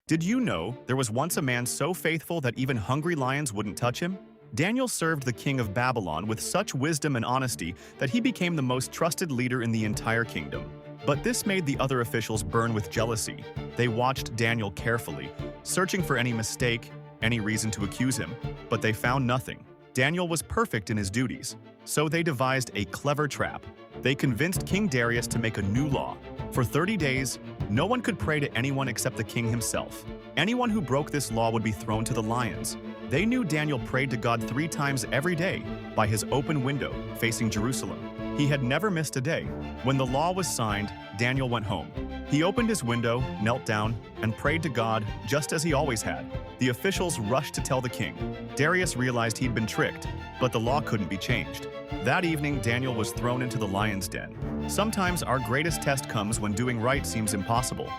Did you know there was once a man so faithful that even hungry lions wouldn't touch him? Daniel served the king of Babylon with such wisdom and honesty that he became the most trusted leader in the entire kingdom. But this made the other officials burn with jealousy. They watched Daniel carefully, searching for any mistake, any reason to accuse him, but they found nothing. Daniel was perfect in his duties, so they devised a clever trap. They convinced King Darius to make a new law. For 30 days, no one could pray to anyone except the king himself. Anyone who broke this law would be thrown to the lions. They knew Daniel prayed to God 3 times every day by his open window facing Jerusalem. He had never missed a day. When the law was signed, Daniel went home. He opened his window, knelt down, and prayed to God just as he always had. The officials rushed to tell the king. Darius realized he'd been tricked, but the law couldn't be changed. That evening, Daniel was thrown into the lion's den. Sometimes our greatest test comes when doing right seems impossible.